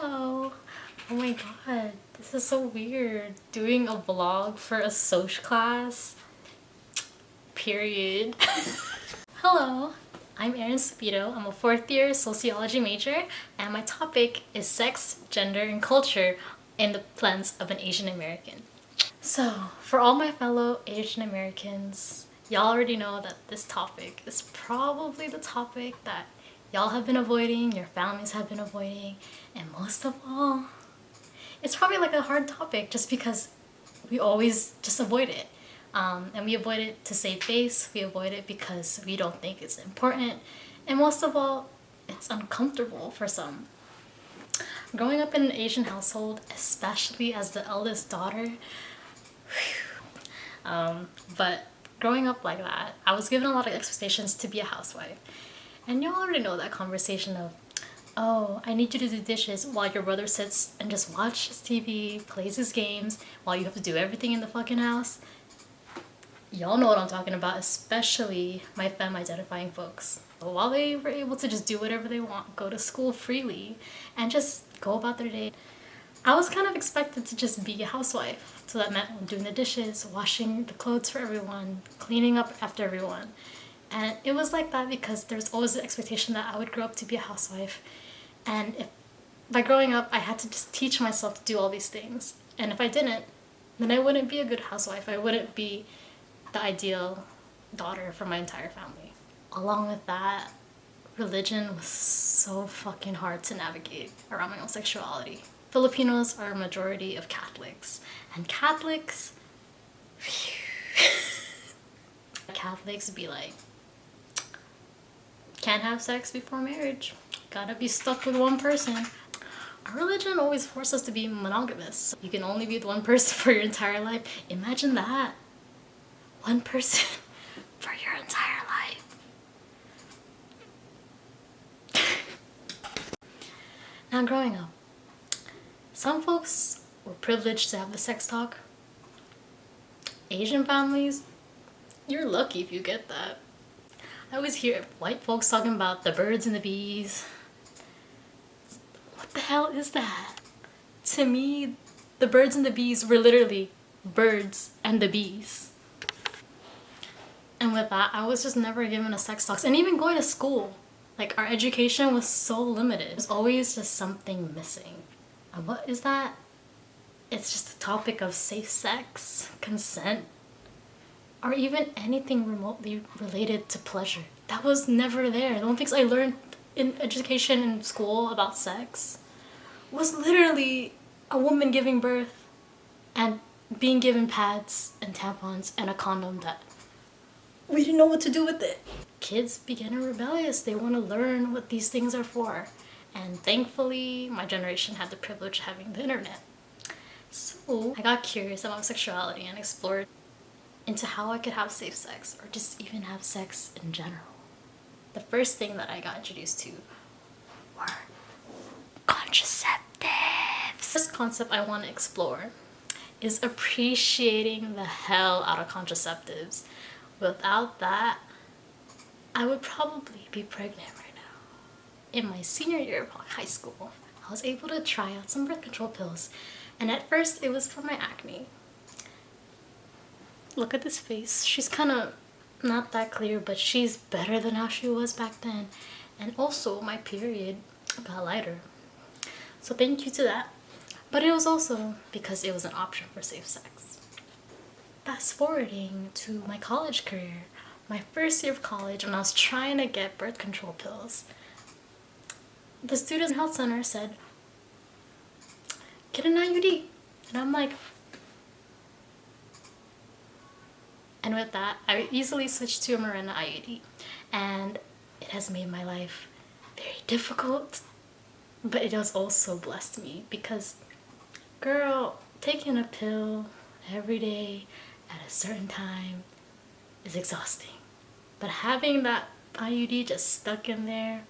Hello! Oh my god, this is so weird. Doing a vlog for a SOC class. Period. Hello! I'm Erin Sapito. I'm a 4th year sociology major and my topic is sex, gender, and culture in the lens of an Asian American. So, for all my fellow Asian Americans, y'all already know that this topic is probably the topic that y'all have been avoiding, your families have been avoiding, and most of all, it's probably like a hard topic just because we always just avoid it. And we avoid it to save face, we avoid it because we don't think it's important, and most of all, it's uncomfortable for some. Growing up in an Asian household, especially as the eldest daughter, but growing up like that, I was given a lot of expectations to be a housewife. And you already know that conversation of, oh, I need you to do dishes while your brother sits and just watches TV, plays his games, while you have to do everything in the fucking house. Y'all know what I'm talking about, especially my femme-identifying folks. But while they were able to just do whatever they want, go to school freely, and just go about their day, I was kind of expected to just be a housewife. So that meant doing the dishes, washing the clothes for everyone, cleaning up after everyone. And it was like that because there's always the expectation that I would grow up to be a housewife. And if by growing up, I had to just teach myself to do all these things. And if I didn't, then I wouldn't be a good housewife. I wouldn't be the ideal daughter for my entire family. Along with that, religion was so fucking hard to navigate around my own sexuality. Filipinos are a majority of Catholics, and Catholics, Catholics be like, can't have sex before marriage, gotta be stuck with one person. Our religion always forced us to be monogamous. You can only be with one person for your entire life. Imagine that. One person for your entire life. Now growing up, some folks were privileged to have the sex talk. Asian families, you're lucky if you get that. I always hear white folks talking about the birds and the bees. What the hell is that? To me, the birds and the bees were literally birds and the bees. And with that, I was just never given a sex talk. And even going to school, like our education was so limited. There's always just something missing. And what is that? It's just a topic of safe sex, consent, or even anything remotely related to pleasure. That was never there. The only things I learned in education in school about sex was literally a woman giving birth and being given pads and tampons and a condom that we didn't know what to do with it. Kids begin rebellious. They want to learn what these things are for. And thankfully, my generation had the privilege of having the internet. So I got curious about sexuality and explored into how I could have safe sex or just even have sex in general. The first thing that I got introduced to were contraceptives. The first concept I want to explore is appreciating the hell out of contraceptives. Without that, I would probably be pregnant right now. In my senior year of high school, I was able to try out some birth control pills. And at first, it was for my acne. Look at this face. She's kind of not that clear, but she's better than how she was back then. And also, my period got lighter. So thank you to that. But it was also because it was an option for safe sex. Fast forwarding to my college career, my first year of college, when I was trying to get birth control pills, the student health center said, get an IUD. And I'm like, and with that, I easily switched to a Mirena IUD. And it has made my life very difficult, but it has also blessed me because, girl, taking a pill every day at a certain time is exhausting. But having that IUD just stuck in there,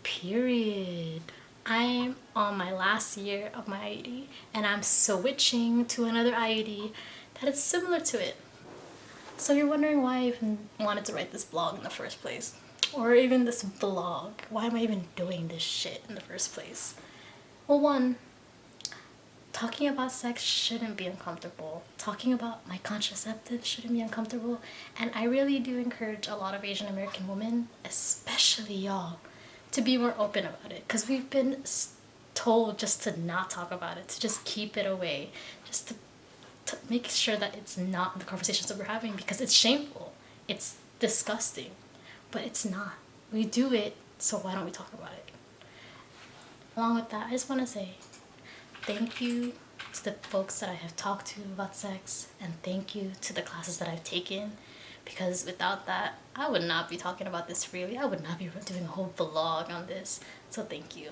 period. I'm on my last year of my IUD and I'm switching to another IUD that is similar to it. So you're wondering why I even wanted to write this blog in the first place. Or even this vlog. Why am I even doing this shit in the first place? Well, one, talking about sex shouldn't be uncomfortable. Talking about my contraceptive shouldn't be uncomfortable. And I really do encourage a lot of Asian American women, especially y'all, to be more open about it. Because we've been told just to not talk about it, to just keep it away, just to make sure that it's not in the conversations that we're having because it's shameful. It's disgusting. But it's not. We do it, so why don't we talk about it? Along with that, I just want to say thank you to the folks that I have talked to about sex, and thank you to the classes that I've taken, because without that, I would not be talking about this freely. I would not be doing a whole vlog on this. So thank you.